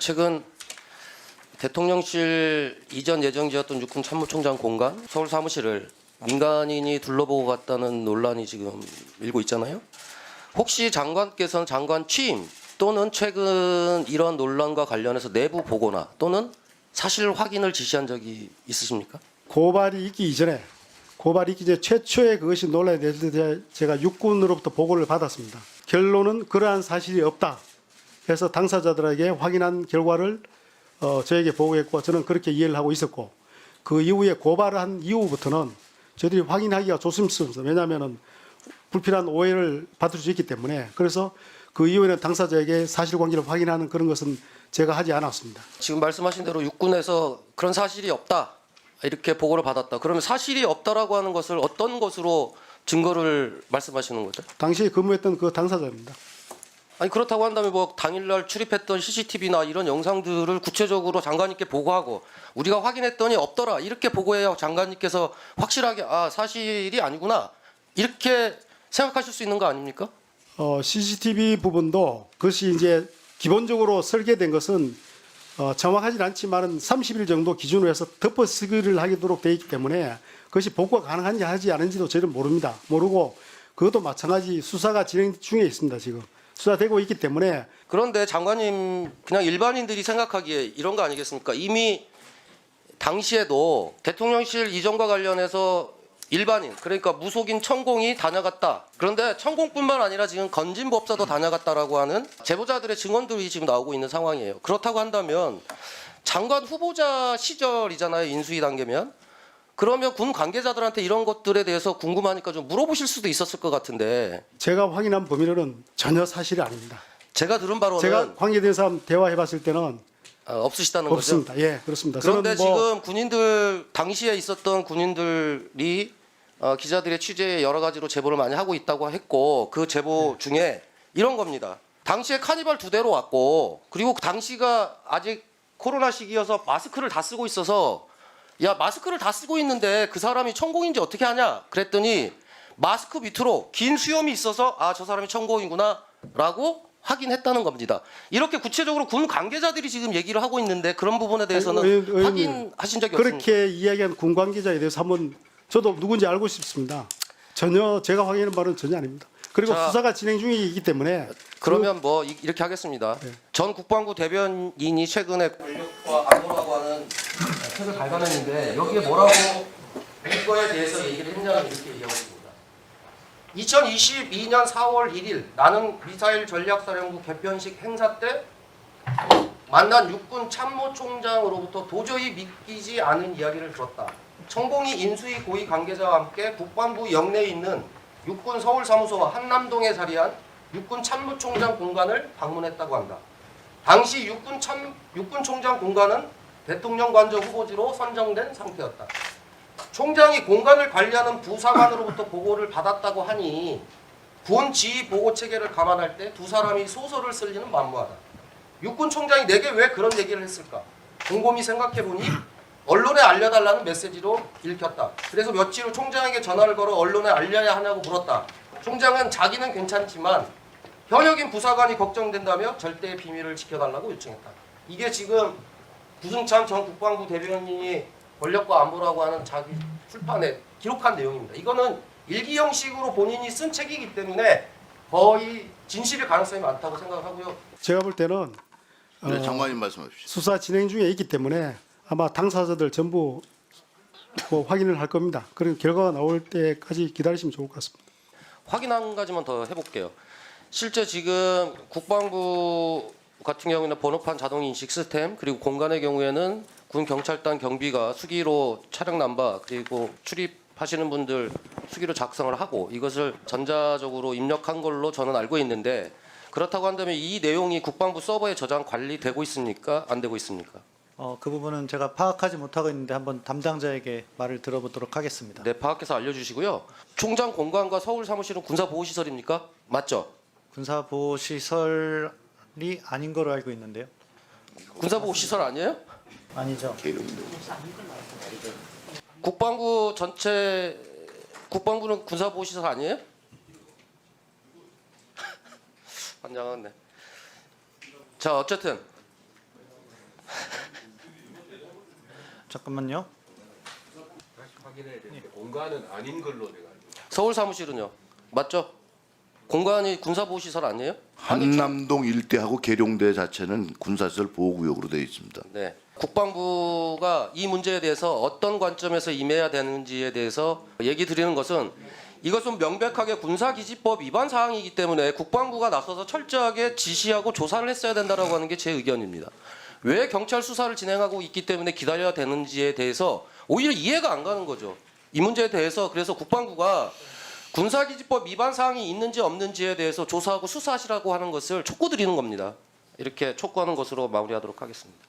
최근 대통령실 이전 예정지였던 육군 참모총장 공간 서울 사무실을 민간인이 둘러보고 갔다는 논란이 지금 일고 있잖아요. 혹시 장관께서는 장관 취임 또는 최근 이런 논란과 관련해서 내부 보고나 또는 사실 확인을 지시한 적이 있으십니까? 고발이 있기 전에 최초의 그것이 논란이 됐을 때 제가 육군으로부터 보고를 받았습니다. 결론은 그러한 사실이 없다 해서 당사자들에게 확인한 결과를 저에게 보고했고 저는 그렇게 이해를 하고 있었고 그 이후에 고발을 한 이후부터는 저희들이 확인하기가 조심스럽습니다. 왜냐하면 불필요한 오해를 받을 수 있기 때문에 그래서 그 이후에는 당사자에게 사실관계를 확인하는 그런 것은 제가 하지 않았습니다. 지금 말씀하신 대로 육군에서 그런 사실이 없다 이렇게 보고를 받았다. 그러면 사실이 없다라고 하는 것을 어떤 것으로 증거를 말씀하시는 거죠? 당시에 근무했던 그 당사자입니다. 아니 그렇다고 한다면 뭐 당일날 출입했던 CCTV나 이런 영상들을 구체적으로 장관님께 보고하고 우리가 확인했더니 없더라 이렇게 보고해야 장관님께서 확실하게 아 사실이 아니구나 이렇게 생각하실 수 있는 거 아닙니까? CCTV 부분도 그것이 이제 기본적으로 설계된 것은 정확하진 않지만은 30일 정도 기준으로 해서 덮어쓰기를 하도록 되어 있기 때문에 그것이 복구가 가능한지 하지 않은지도 저희는 모릅니다. 모르고 그것도 마찬가지 수사가 진행 중에 있습니다. 지금 수사되고 있기 때문에. 그런데 장관님 그냥 일반인들이 생각하기에 이런 거 아니겠습니까? 이미 당시에도 대통령실 이전과 관련해서 일반인 그러니까 무속인 천공이 다녀갔다. 그런데 천공뿐만 아니라 지금 건진법사도 다녀갔다라고 하는 제보자들의 증언들이 지금 나오고 있는 상황이에요. 그렇다고 한다면 장관 후보자 시절이잖아요. 인수위 단계면. 그러면 군 관계자들한테 이런 것들에 대해서 궁금하니까 좀 물어보실 수도 있었을 것 같은데 제가 확인한 범위로는 전혀 사실이 아닙니다. 제가 들은 바로는 제가 관계된 사람 대화해봤을 때는 없으시다는 없습니다. 거죠? 예, 그렇습니다. 그런데 저는 지금 군인들 당시에 있었던 군인들이 기자들의 취재에 여러 가지로 제보를 많이 하고 있다고 했고 그 제보 중에 이런 겁니다. 당시에 카니발 2대로 왔고 그리고 당시가 아직 코로나 시기여서 마스크를 다 쓰고 있어서 야 마스크를 다 쓰고 있는데 그 사람이 천공인지 어떻게 하냐 그랬더니 마스크 밑으로 긴 수염이 있어서 아 저 사람이 천공이구나 라고 확인했다는 겁니다. 이렇게 구체적으로 군 관계자들이 지금 얘기를 하고 있는데 그런 부분에 대해서는 확인하신 적이 없습니까? 그렇게 이야기한 군 관계자에 대해서 한번 저도 누군지 알고 싶습니다. 전혀 제가 확인한 바는 전혀 아닙니다. 그리고 자, 수사가 진행 중이기 때문에 그러면 뭐 이렇게 하겠습니다. 네. 전 국방부 대변인이 최근에 권력과 안보라고 하는 책을 발간했는데 여기에 뭐라고 이거에 대해서 얘기를 했냐면 이렇게 얘기하고 있습니다. 2022년 4월 1일 나는 미사일 전략사령부 개편식 행사 때 만난 육군 참모총장으로부터 도저히 믿기지 않은 이야기를 들었다. 천공이 인수위 고위 관계자와 함께 국방부 영내에 있는 육군 서울사무소와 한남동에 자리한 육군 참모총장 공간을 방문했다고 한다. 당시 육군 총장 공간은 대통령 관저 후보지로 선정된 상태였다. 총장이 공간을 관리하는 부사관으로부터 보고를 받았다고 하니 군 지휘 보고 체계를 감안할 때 두 사람이 소설을 쓸 리는 만무하다. 육군 총장이 내게 왜 그런 얘기를 했을까? 곰곰이 생각해보니 언론에 알려달라는 메시지로 읽혔다. 그래서 며칠 후 총장에게 전화를 걸어 언론에 알려야 하냐고 물었다. 총장은 자기는 괜찮지만 현역인 부사관이 걱정된다며 절대의 비밀을 지켜달라고 요청했다. 이게 지금 구승찬 전 국방부 대변인이 권력과 안보라고 하는 자기 출판에 기록한 내용입니다. 이거는 일기 형식으로 본인이 쓴 책이기 때문에 거의 진실일 가능성이 많다고 생각하고요. 제가 볼 때는 네, 장관님 말씀하십시오. 수사 진행 중에 있기 때문에 아마 당사자들 전부 뭐 확인을 할 겁니다. 그런 결과가 나올 때까지 기다리시면 좋을 것 같습니다. 확인 한 가지만 더 해볼게요. 실제 지금 국방부 같은 경우에는 번호판 자동 인식 시스템 그리고 공간의 경우에는 군 경찰단 경비가 수기로 차량 남바 그리고 출입하시는 분들 수기로 작성을 하고 이것을 전자적으로 입력한 걸로 저는 알고 있는데 그렇다고 한다면 이 내용이 국방부 서버에 저장 관리되고 있습니까? 안 되고 있습니까? 그 부분은 제가 파악하지 못하고 있는데 한번 담당자에게 말을 들어보도록 하겠습니다. 네, 파악해서 알려주시고요. 총장 공간과 서울 사무실은 군사보호시설입니까? 맞죠? 군사보호시설이 아닌 거로 알고 있는데요. 군사보호시설 아니에요? 아니죠. 국방부 전체 국방부는 군사보호시설 아니에요? 환장하네. 자 어쨌든 잠깐만요. 다시 확인해야 되는데 공간은 아닌 걸로 내가 알고 있습니다. 서울 사무실은요? 맞죠? 공간이 군사보호시설 아니에요? 한남동 일대하고 계룡대 자체는 군사시설 보호구역으로 되어 있습니다. 네. 국방부가 이 문제에 대해서 어떤 관점에서 임해야 되는지에 대해서 얘기 드리는 것은 이것은 명백하게 군사기지법 위반 사항이기 때문에 국방부가 나서서 철저하게 지시하고 조사를 했어야 된다라고 하는 게 제 의견입니다. 왜 경찰 수사를 진행하고 있기 때문에 기다려야 되는지에 대해서 오히려 이해가 안 가는 거죠. 이 문제에 대해서 그래서 국방부가 군사기지법 위반 사항이 있는지 없는지에 대해서 조사하고 수사하시라고 하는 것을 촉구드리는 겁니다. 이렇게 촉구하는 것으로 마무리하도록 하겠습니다.